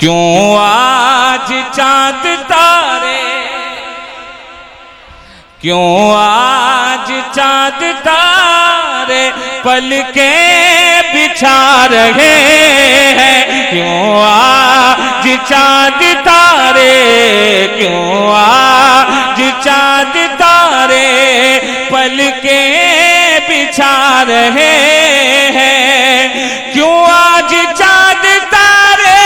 क्यों आज चांद तारे, क्यों आज चांद तारे पलके बिछा रहे हैं। क्यों आज चांद तारे, क्यों आज चांद तारे पलके बिछा रहे हैं। क्यों आज चांद तारे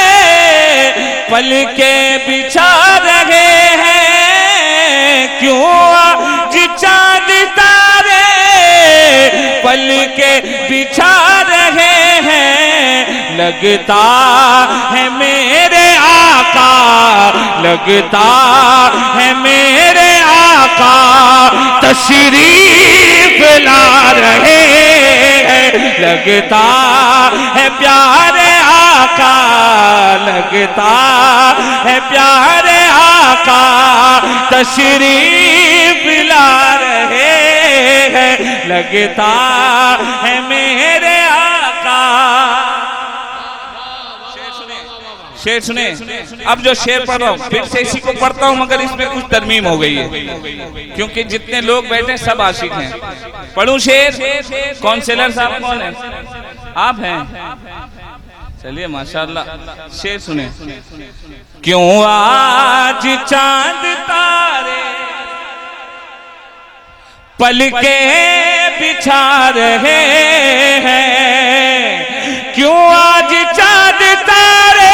पलके बिछा रहे हैं। क्यों आज चांद तारे पलके बिछा रहे हैं। लगता है मेरे आका, लगता है मेरे आका तशरीफ ला रहे हैं। लगता है प्यारे आका, लगता है प्यारे आका तशरीफ ला रहे हैं। लगता है मेरे आका। शेर सुने, अब जो शेर पढ़ रहा हूँ फिर से इसी को पढ़ता हूँ, मगर इसमें कुछ तरमीम हो गई है क्योंकि जितने लोग बैठे सब आशिक हैं। पढ़ूं शेर? काउंसलर साहब कौन है? आप हैं? चलिए माशाल्लाह। शेर सुने। क्यों आज चांद तारे पलके बिछा रहे हैं। क्यों आज चांद तारे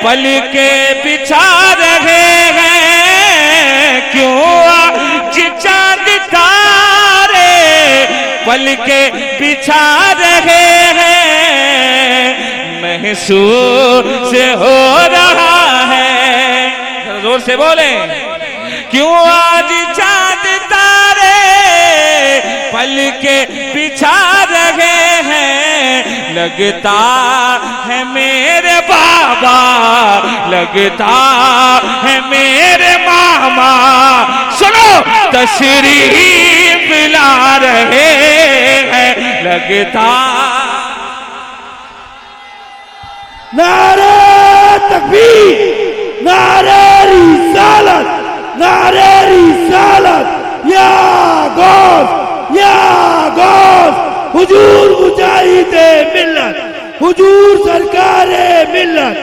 पलके बिछा रहे हैं। क्यों आज चांद तारे पलके बिछा रहे हैं। महसूस हो रहा है, जोर से बोले। क्यों आज चांद तारे पलके बिछा रहे हैं। लगता है मेरे बाबा, लगता है मेरे मामा, सुनो तशरीफ ला रहे हैं। लगता नारे तकबीर, नारे रिसालत, नारे रिसालत, या गौस, या गौस, हुजूर मुजाहिदे मिल्लत, हुजूर सरकारे मिल्लत,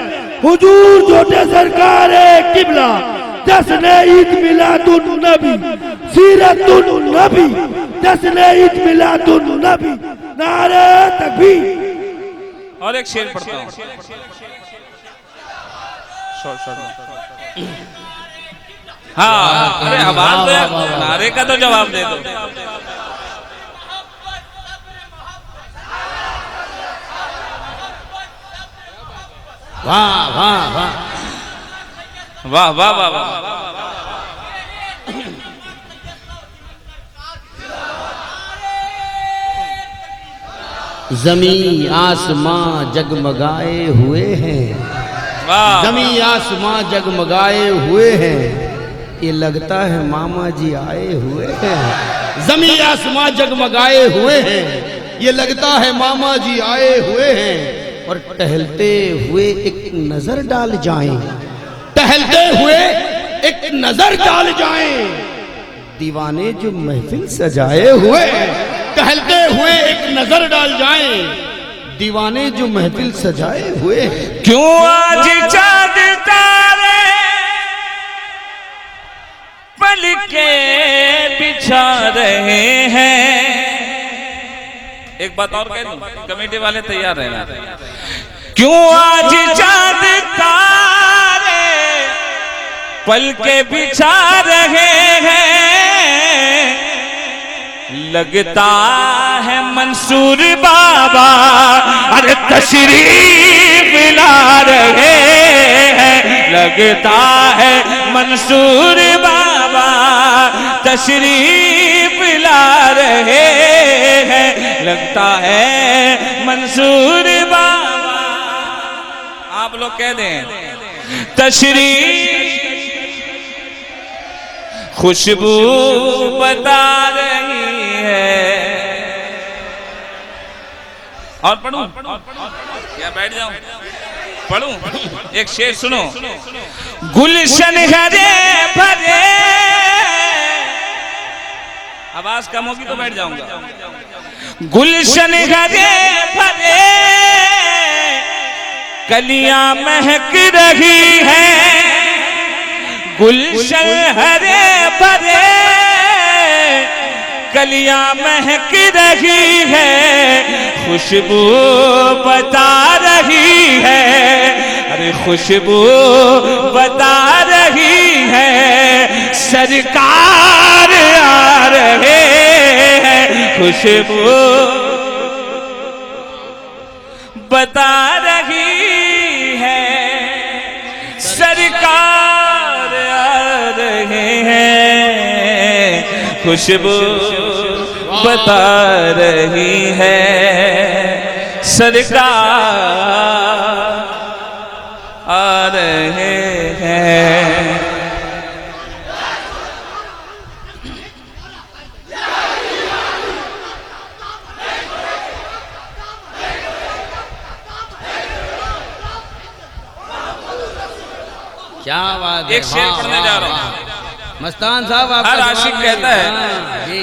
हुजूर छोटे सरकारे किबला, जश्न ईद मिलादुन नबी, सीरतुन नबी, जश्न ईद मिलादुन नबी। नारे तकबीर। और एक शेर पढ़ता हूँ। हाँ, अरे आवाज दो, नारे का तो जवाब दे दो। वाह वाह वाह वाह वाह वाह वाह। जमी आसमां जगमगाए हुए हैं, जमी आसमां जगमगाए हुए हैं। ये लगता है मामा जी आए हुए हैं। जमी आसमां जगमगाए हुए हैं, ये लगता है मामा जी आए हुए हैं। और टहलते हुए एक नजर डाल जाएं, टहलते हुए एक नजर डाल जाएं। दीवाने जो महफिल सजाए हुए हैं, टहलते हुए एक नजर डाल जाएं। दीवाने जो महफिल सजाए हुए हैं। क्यों आज चांद तारे पलके बिछा रहे हैं। एक बात और कह दूं, कमेटी वाले तैयार रहना। क्यों आज चांद तारे पलके बिछा रहे हैं। लगता है मंसूर बाबा अरे तशरीफ ला रहे हैं। लगता है मंसूर बाबा तशरीफ ला रहे हैं। लगता है मंसूर बाबा, आप लोग कह दें तशरीफ। खुशबू बता रही है। और पढ़ूं या बैठ जाऊं? पढ़ूं? एक शेर सुनो। गुलशन हरे भरे, आवाज कम होगी तो बैठ जाऊंगा। गुलशन हरे भरे, कलियां महक रही है। गुलशन हरे भरे, कलियां महक रही है। खुशबू बता रही है, अरे खुशबू बता रही है। सरकार आ रहे हैं, खुशबू बता रही है। सरकार आ रहे हैं, खुशबू बता रही है। सरकार आ रहे हैं। क्या बात है। एक शेर पढ़ने जा रहा हूँ। मस्तान साहब, हर आशिक कहता है, जी,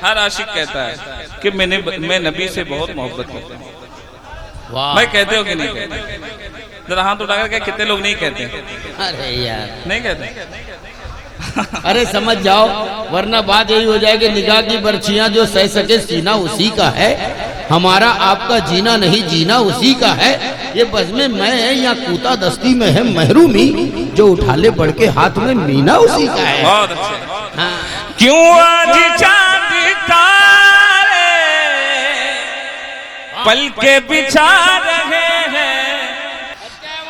हर आशिक कहता है कि मैं नबी से बहुत मोहब्बत करता हूँ। वाह। भाई कहते हो कि नहीं कहते? जरा हाथ उठाकर क्या कितने लोग नहीं कहते? अरे यार, नहीं कहते? अरे समझ जाओ, वरना बात यही हो जाएगी, निगाह की बर्छियां जो सह सके सीना उसी का है। हमारा आपका जीना नहीं, जीना उसी का है। ये बस में मैं है या कूता दस्ती में है महरूमी, जो उठा ले बढ़ के हाथ में मीना उसी का है। बहुत अच्छे। हाँ। क्यों आज चांद तारे पल के बिछा रहे हैं।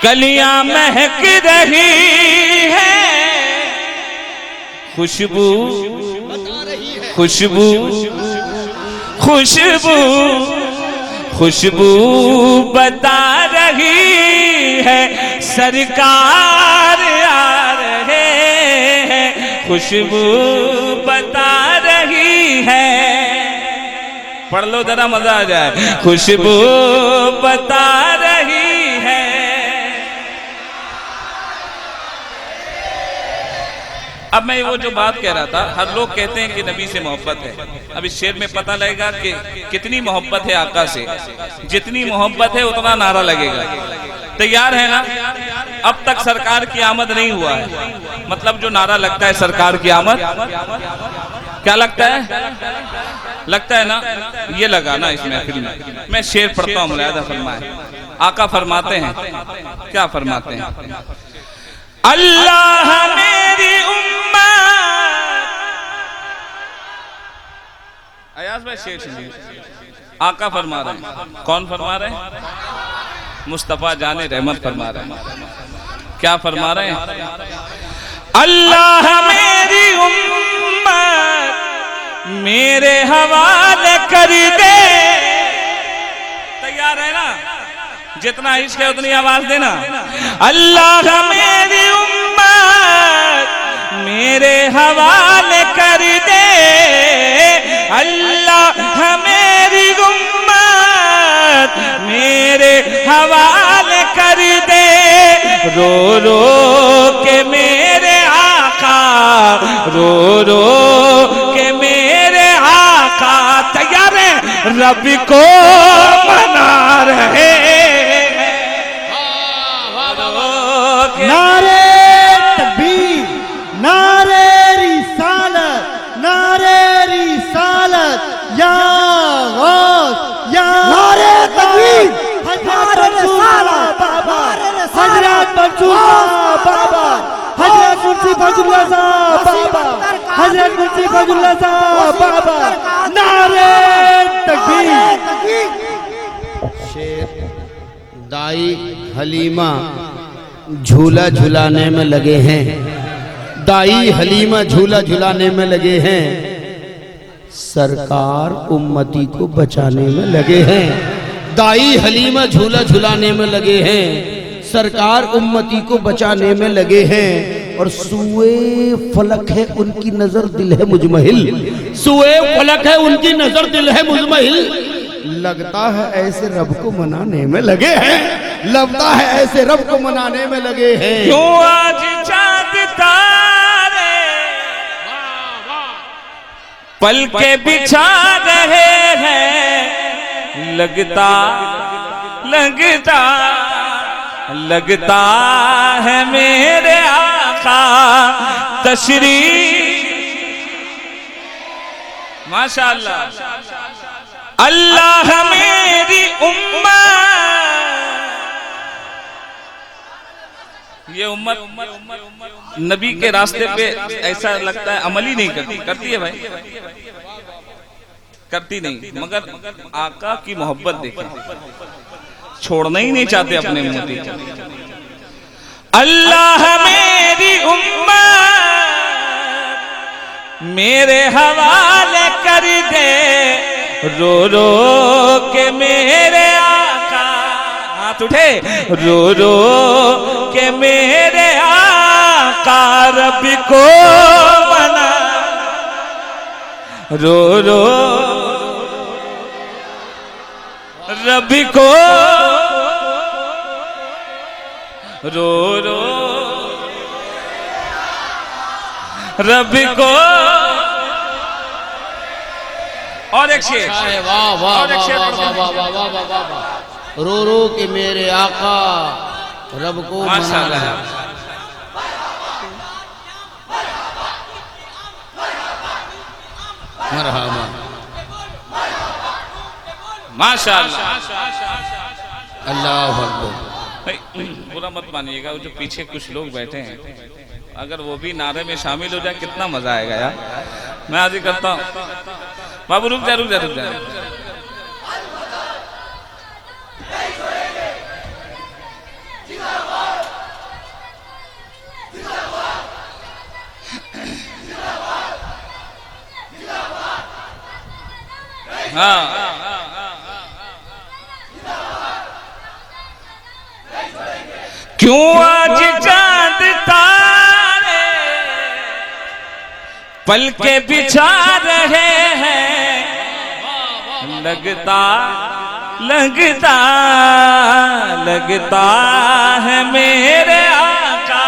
कलियां महक रही है, खुशबू खुशबू खुशबू खुशबू बता रही है। सरकार आ रहे हैं, खुशबू बता रही है। पढ़ लो जरा मजा आ जाए। खुशबू बता रही है। अब मैं वो जो बात कह रहा था, हर लोग कहते हैं कि नबी से मोहब्बत है। अब इस शेर में पता लगेगा कि कितनी मोहब्बत है आका से। जितनी मोहब्बत है उतना नारा लगेगा। तैयार है ना? अब तक सरकार की आमद नहीं हुआ है, मतलब जो नारा लगता है सरकार की आमद, क्या लगता है? लगता है ना? ये लगा ना इसमें फिल्म में। मैं शेर पढ़ता हूँ, मुलाहिजा फरमाए। आका फरमाते हैं, क्या फरमाते हैं? अल्लाह मेरी उम्मत। अयाज भाई शेर सुनिए। आका फरमा रहे हैं। कौन फरमा रहे हैं? मुस्तफा जाने रहमत फरमा रहे हैं। क्या फरमा रहे हैं? अल्लाह मेरी उम्मत मेरे हवाले कर दे। तैयार है ना? जितना इश्क है उतनी आवाज देना। अल्लाह मेरी उम्मत मेरे हवाले कर दे। अल्लाह मेरी उम्मत मेरे हवाले कर दे। रो रो के मेरे आका, रो रो के मेरे आका। तैयार है? रब को मना रहे। नारे तकबीर, नारे रिसालत, नारे रिसालत, या गौस, या नारे तकबीर, हजरत मंसूर बाबा, हजरत मंसूर बाबा, हजरत मुंशी फजलुल्लाह साहब बाबा, हजरत मुंशी फजलुल्लाह साहब बाबा, नारे तकबीर। शेर दाई हलीमा झूला झुलाने में लगे हैं। दाई हलीमा झूला झुलाने में लगे हैं। सरकार उम्मती को बचाने में लगे हैं। दाई हलीमा झूला झुलाने में लगे हैं। सरकार उम्मती को बचाने में लगे हैं। और सुए फलक है उनकी नजर दिल है मुजमहिल। सुए फलक है उनकी नजर दिल है मुजमहिल। लगता है ऐसे रब को मनाने में लगे हैं, लगता है ऐसे रब को मनाने में लगे हैं। क्यों आज चांद तारे पल के बिछा रहे हैं, लगता लगता लगता है मेरे आका तशरीफ। माशाअल्लाह। अल्लाह मेरी उम्मत, ये उम्मत नबी के रास्ते पे ऐसा लगता है अमल ही नहीं करती, करती है भाई, करती नहीं, मगर आका की मोहब्बत देखें, छोड़ना ही नहीं चाहते अपने मुंह। अल्लाह मेरी उम्मत मेरे हवाले कर दे, रो रो के मेरे आका, हाथ उठे, रो रो के मेरे आका रब को मना, रो रो रब को, रो रो रब को। और एक शेर, वाह वाह और एक शेर वाह वाह वाह वाह वाह वाह वाह वाह। रो रो के मेरे आका रब को माशाअल्लाह। मरहबा माशाअल्लाह। अल्लाह अकबर। भाई बुरा मत मानिएगा, वो जो पीछे कुछ लोग बैठे हैं, अगर वो भी नारे में शामिल हो जाए कितना मजा आएगा यार। मैं आज ही करता हूँ बाबू, रुक जा रुक जा रुक जा। हाँ क्यों आज चांद तारे पल के बिछा रहे हैं, लगता लगता लगता है मेरे आका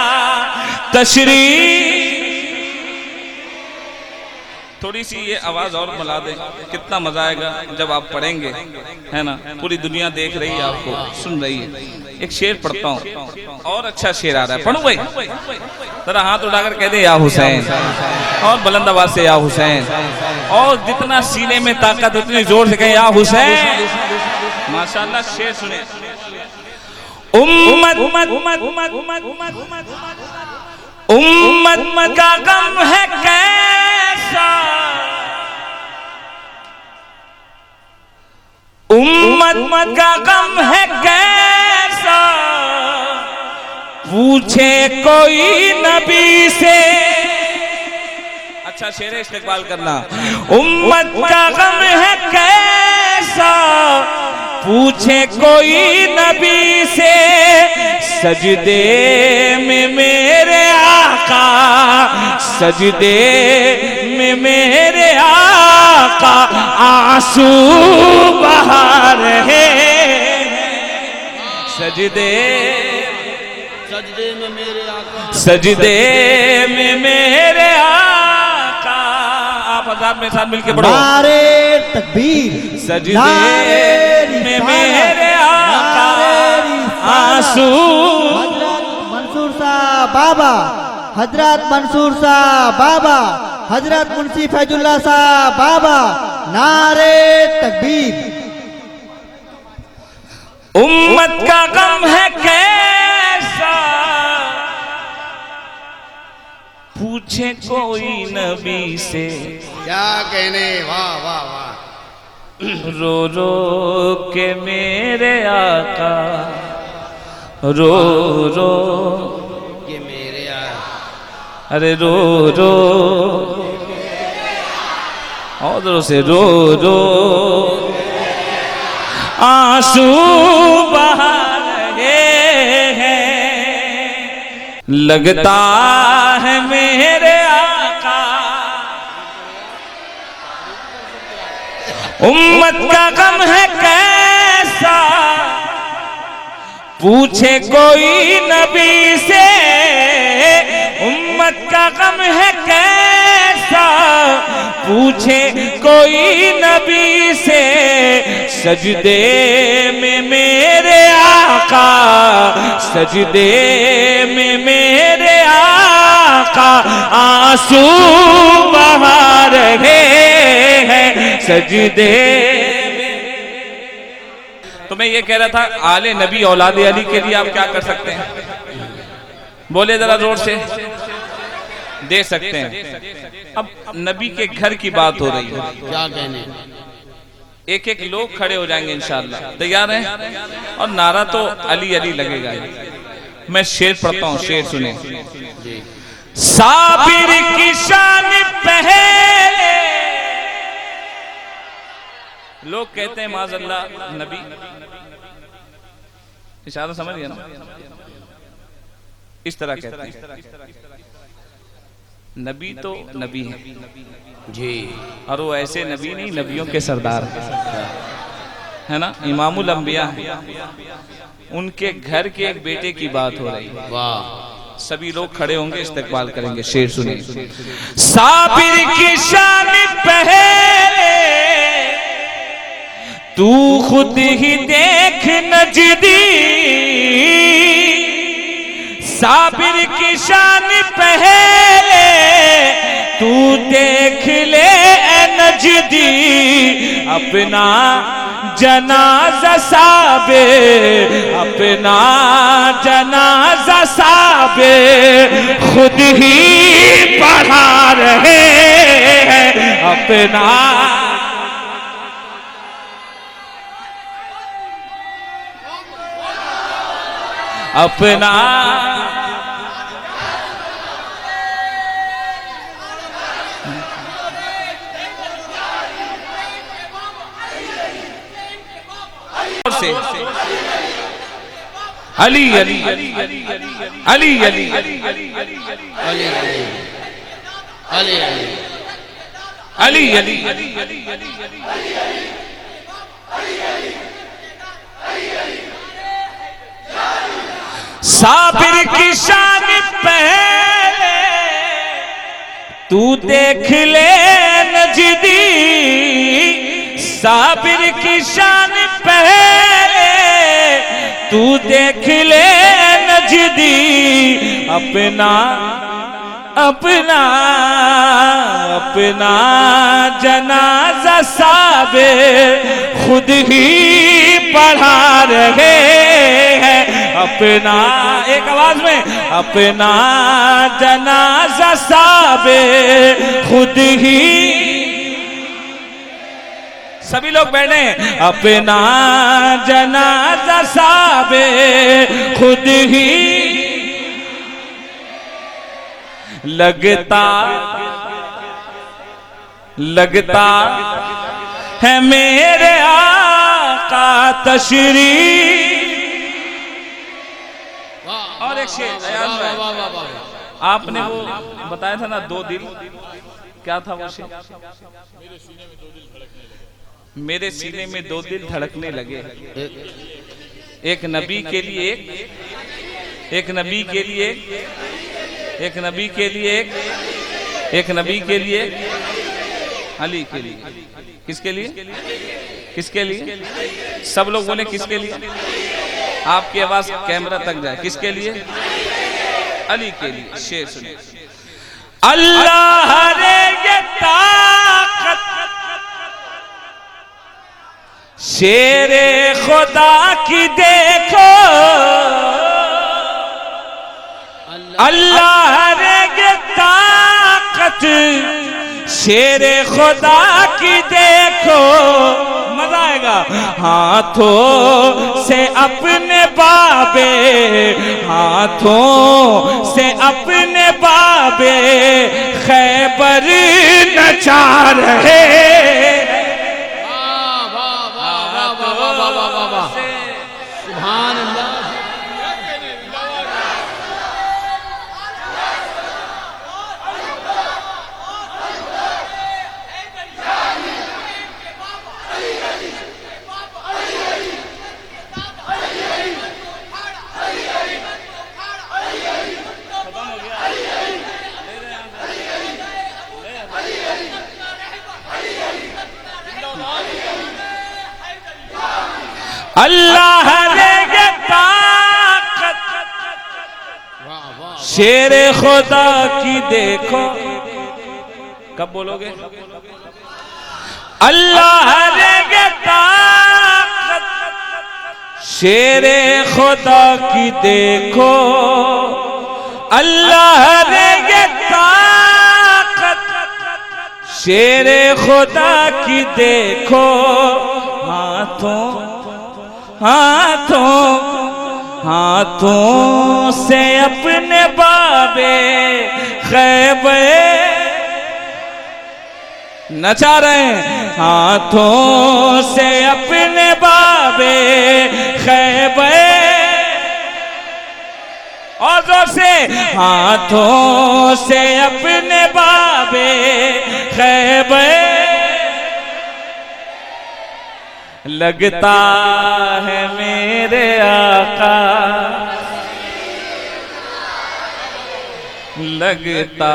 तशरीफ। थोड़ी सी ये आवाज और मिला दें, कितना मजा आएगा जब आप पढ़ेंगे, है ना। पूरी दुनिया देख रही है, आपको सुन रही है। एक शेर पढ़ता हूँ, और अच्छा शेर आ रहा है, पढ़ू भाई? जरा हाथ उठाकर कह दे या हुसैन, और बुलंद आवाज से या हुसैन, और जितना सीने में ताकत उतनी जोर से कहे या हुसैन। माशाअल्लाह। शेर सुने। उम्मत उम्मत उम्मत उम्मत उम्मत उम्मत उम्मत का गम है कैसा, उम्मत उम्मत का गम है कैसा, पूछे कोई नबी से। अच्छा शेर इस्तेक़बाल करना। उम्मत का गम है कैसा, पूछे कोई नबी से, सजदे में मेरे आका, सजदे में मेरे आका आंसू बहा रहे, सजदे सजदे में मेरे आका, सजदे में मेरे आका। आप आजाद में साथ मिलके पढ़ो। नारे तकबीर, सजदे नारे में रिसालत, मेरे आका नारे रिसालत। आंसू। हजरत मंसूर साहब बाबा, हजरत मंसूर साहब बाबा, हजरत मुंशी फैजुल्लाह साहब बाबा, नारे तकबीर। उम्मत का गम है कैसा, पूछे कोई नबी से, क्या कहने। वाह वाह वाह। रो रो के मेरे आका, रो रो ये मेरे आका, अरे रो रो, और से रो रो आंसू बहा रहे हैं, लगता है मेरे आका, उम्मत का गम है कैसा, पूछे कोई नबी से। उम्मत का गम है कैसा, पूछे कोई नबी से। सजदे में मेरे आका, सजदे में मेरे आका आंसू बहा रहे हैं सजदे में। तो मैं ये कह रहा था, आले नबी औलादे अली के लिए आप क्या कर सकते हैं? बोले जरा जोर से। दे सकते हैं। अब नबी के घर की बात हो रही है, क्या कहने, एक एक लोग खड़े हो जाएंगे इंशाअल्लाह। तैयार हैं? और नारा तो अली अली लगेगा। मैं शेर पढ़ता हूँ, शेर सुने। साबिर की शान पहले, लोग कहते हैं माज़अल्लाह नबी, इशारा समझ गया ना? इस तरह कहते हैं नबी तो नबी है जी, और वो ऐसे नबी नहीं, नबियों के सरदार है ना, इमामुल अंबिया है। उनके घर के एक बेटे की बात हो रही है। वाह। सभी लोग खड़े होंगे, इस्तकबाल करेंगे। शेर सुनिए। साबिर की शान पहले, तू खुद ही देख नजदी। साबिर की शान पहले, तू देख ले नजदी। अपना जनाजा साबे, अपना जनाजा साबे खुद ही पढ़ा रहे हैं। अपना अपना से अली अली अली अली अली अली अली अली अली अली अली। साबिर की शान पहले, तू देख ले नजदी। साबिर की शान पहले, तू देख ले नजदी। अपना अपना अपना जनाजा साबे खुद ही पढ़ा रहे हैं। अपना, एक आवाज में, अपना जनाजा साबे खुद ही। सभी लोग बैठे। अपना जनाजा साबे खुद ही लगता लगता है मेरे आका तशरीफ। और एक शेर आपने वो बताया था ना, 2 दिल, क्या था वो शेर? मेरे सीने में 2 दिल धड़कने लगे। एक नबी के लिए एक नबी के लिए एक नबी के लिए एक नबी के लिए, अली के लिए। किसके लिए? किसके लिए? सब लोग बोले किसके लिए? आपकी आवाज कैमरा तक जाए। किसके लिए? अली के लिए। शेर सुनिए। अल्लाह रे ये ताकत, शेरे खुदा की देखो। अल्लाह रे ये ताकत, शेरे खुदा की देखो। मजा आएगा। हाथों से अपने बाबे, हाथों से अपने बाबे खैबर नचा रहे। सुभान अल्लाह। अल्लाह देंगे ताकत, शेर खुदा की देखो। कब बोलोगे? अल्लाह देंगे ताकत, शेर खुदा की देखो। अल्लाह देंगे ताकत, शेर खुदा की देखो। हाथों हाथों हाथों से अपने बाबे खैबर नचा रहे हैं। हाथों से अपने बाबे खैबर, और जोर से हाथों से अपने बाबे खैबर। लगता है मेरे आका, लगता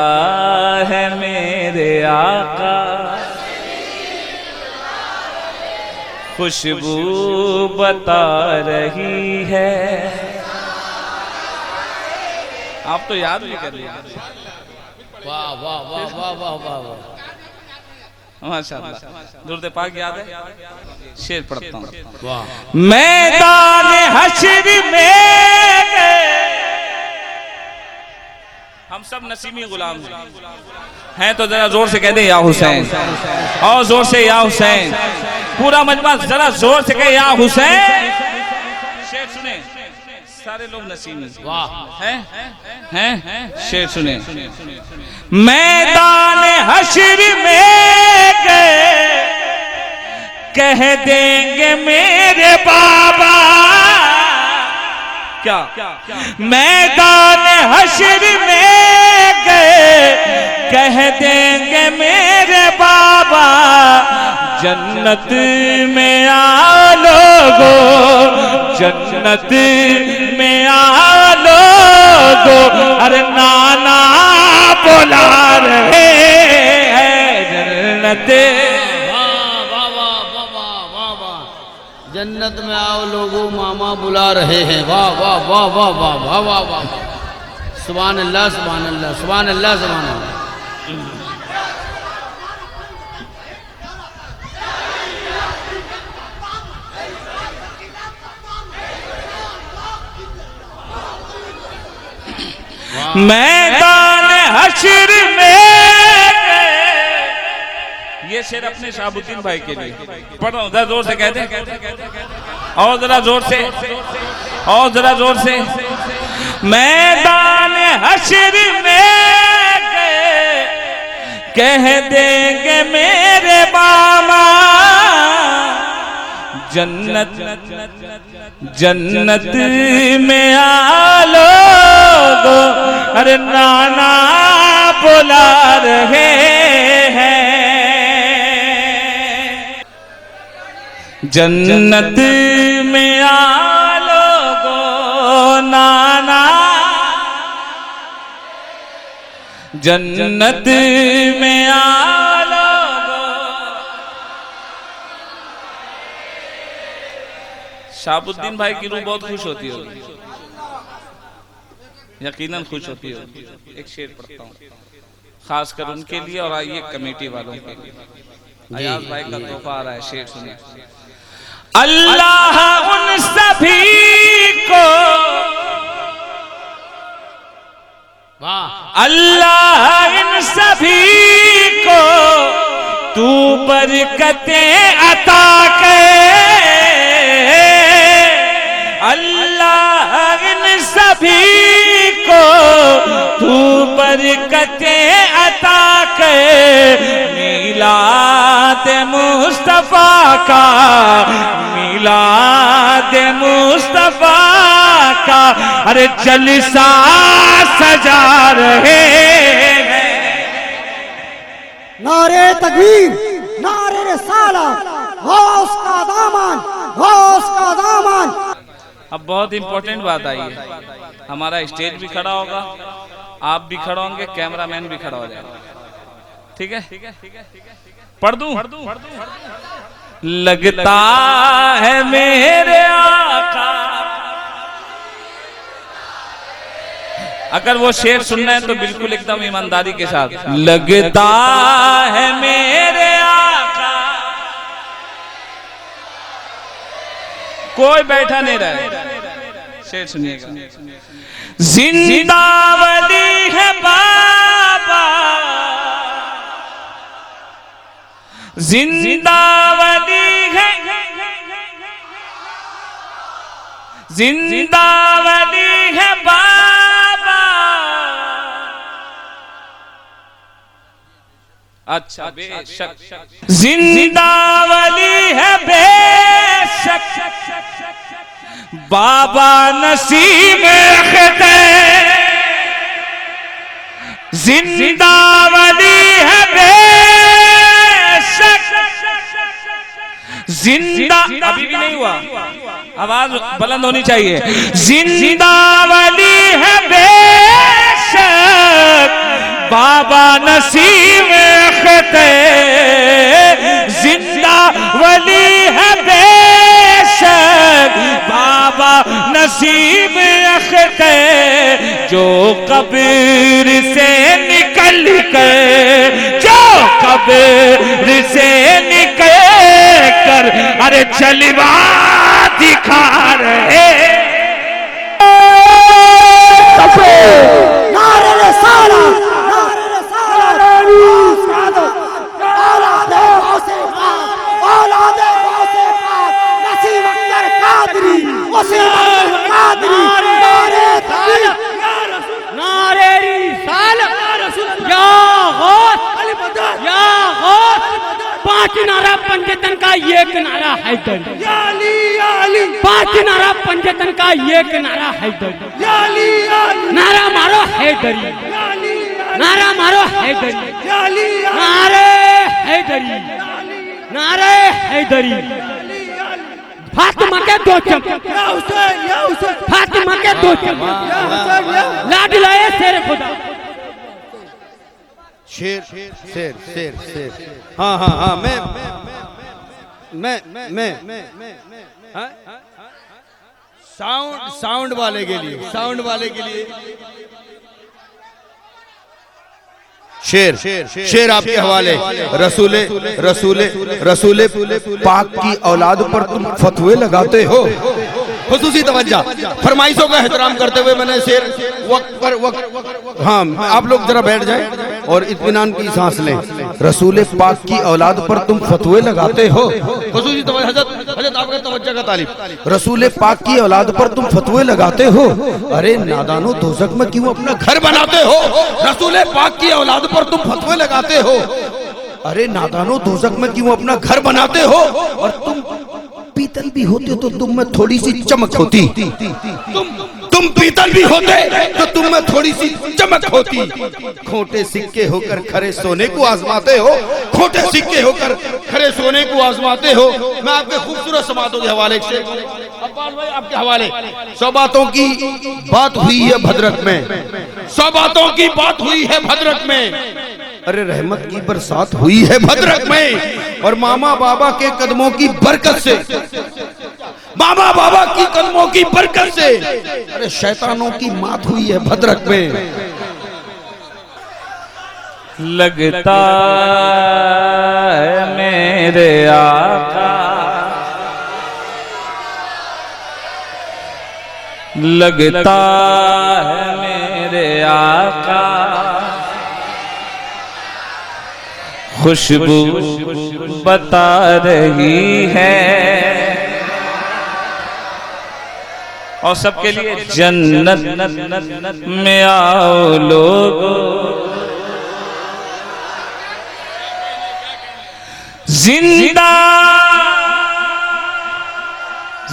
है मेरे आका, खुशबू बता रही है। आप तो याद भी कर लिया। वाह वाह वाह वाह वाह वाह वाह, माशाअल्लाह। दुरूद पाक याद है? शेर पढ़ता हूँ। वाह। मैदान हश्र में हम सब नसीमी गुलाम हैं, तो जरा जोर से कह दे या हुसैन, और जोर से या हुसैन। पूरा मजमा जरा जोर से कहे या हुसैन। शेर सुने, सारे लोग नसीमी। वाह। हैं शेर सुने। मैदान हश्र में गए कह देंगे मेरे बाबा, क्या मैदान हश्र में गए कह देंगे मेरे बाबा। जन्नत में आ लोगो, जन्नत में आ लोगो, अरे नाना बुला रहे हैं जन्नत। जन्नत में आओ लोगों, मामा बुला रहे हैं। वाह वाह वाह वाह वाह वाह वाह वाह, सुभान अल्लाह सुभान अल्लाह सुभान अल्लाह सुभान अल्लाह। मैदान हश्र में ये शेर अपने शाहबुद्दीन भाई के लिए पढ़ो। जरा जोर से कहते, और जरा जोर से, और जरा जोर से। मैदान हश्र में कह देंगे मेरे बाबा। जन्नत जन्नत में आ लोगो, अरे नाना बुला रहे हैं। जन्नत में आ लोगो, नाना जन्नत में आ लोगो। शाहबुद्दीन भाई की रूह बहुत खुश होती होगी, यकीनन खुश होती होगी। एक शेर पढ़ता हूँ खासकर उनके लिए, और आइए कमेटी वालों के लिए। अयाज भाई का तोहफा आ रहा है, शेर सुनिए। अल्लाह उन सभी को, वाह, अल्लाह इन सभी को तू बरकतें अता करे। अल्लाह इन सभी को तू बरकतें अता करे। मिलाद मुस्तफा का, मिलाद मुस्तफा का, अरे जलसा सजा रहे हैं। नारे तकबीर, नारे रिसालत, गौस का दामन, गौस का दामन। अब बहुत इंपॉर्टेंट बात आई है, हमारा स्टेज भी खड़ा होगा, आप भी खड़े होंगे, कैमरामैन भी खड़ा हो जाएगा। ठीक है, पढ़ दूं? लगता है मेरे आका। अगर वो शेर सुनना है तो बिल्कुल एकदम ईमानदारी के साथ, लगता है मेरे आका। कोई बैठा नहीं रहा है, शेर सुनिएगा। जिंदा वली है बाबा, जिंदा वली है, जिंदा वली है बाबा। अच्छा बेशक, जिंदा वली है बेशक बाबा नसीम ख़ुदा, जिंदा वली है बेशक, जिंदा। अभी भी नहीं हुआ, आवाज बुलंद होनी चाहिए। जिंदा वली है बेशक बाबा नसीम ख़ुदा, जिंदा वली है बेशक बाबा नसीब अख्ते, जो कब्र से निकल कर, जो कब्र से निकल कर अरे जलवा दिखा रहे। नारे रिसालत, नारे रिसालत, औलादे गौसे पाक, औलादे गौसे पाक, नसीब अख्तर कादरी, वसीम अख्तर कादरी, नारे तकबीर, नारे रिसालत, या गौस, या गौस। पांच नारा पंचतन का एक नारा हैदर, या अली, या अली। पांच नारा पंचतन का एक नारा हैदर, या अली, या अली। नारा मारो हैदरी, या अली, नारा मारो हैदरी, या अली, नारे हैदरी, नारे हैदरी। फातिमा के दो चमचे, या हुसैन, या हुसैन। फातिमा के दो चमचे, या हुसैन, या लाडलाए शेर खुदा। शेर शेर शेर शेर, हाँ हाँ हाँ। मैं साउंड वाले के लिए, साउंड वाले के लिए शेर शेर आपके हवाले। रसूले रसूले रसूले पाक की औलाद पर तुम फतवे लगाते हो। खुसूसी तवज्जो, फरमाइशों का एहतराम करते हुए मैंने शेर वक्त पर वक्त। हाँ, आप लोग जरा बैठ जाएं और इत्मीनान की सांस लें। रसूल पाक की औलाद पर तुम फतवे लगाते हो। खुसूसी तवज्जो, हजरत आपका तवज्जो का तालिब। रसूल पाक की औलाद पर तुम फतवे लगाते हो। अरे नादानो, दोज़ख में क्यों अपना घर बनाते हो? रसूल पाक की औलाद पर तुम फतवे लगाते हो। अरे नादानो, दोज़ख में क्यों अपना घर बनाते हो? और तुम पीतल भी होते तो तुम में थोड़ी सी चमक होती। तुम पीतल भी होते तो तुम में थोड़ी सी चमक होती। खोटे सिक्के होकर खरे सोने को आजमाते हो, खोटे सिक्के होकर खरे सोने को आजमाते हो। मैं आपके खूबसूरत समातों के हवाले से, अब्बास भाई आपके हवाले। 100 बातों की बात हुई है भद्रक में, 100 बातों की बात हुई है भद्रक में। अरे रहमत की बरसात हुई है भद्रक में, और मामा बाबा के कदमों की बरकत से, मामा बाबा की कदमों की बरकत से अरे शैतानों की मात हुई है भद्रक में। लगता है मेरे आका, लगता है मेरे आका, खुशबू बता रही है। और सबके लिए जन्नत में आओ लोगो, जिंदा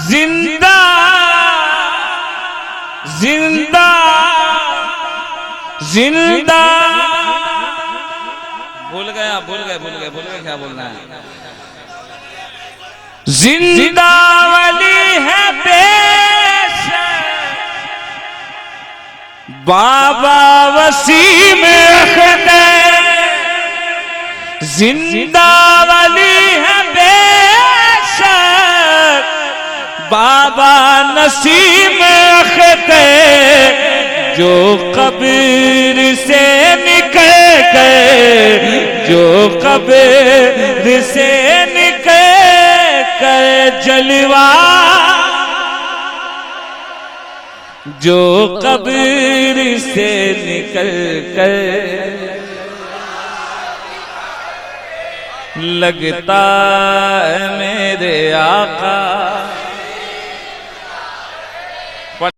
जिंदा जिंदा जिंदा। भूल गए क्या बोलना है। जिंदा वली है बाबा वसीम ख़ुदा, जिंदा वली है बाबा नसीम अख्ते जो कब्र से निकल गए, जो कब्र से निकल कर जलवा, जो कब्र से निकल कर लगता है मेरे आका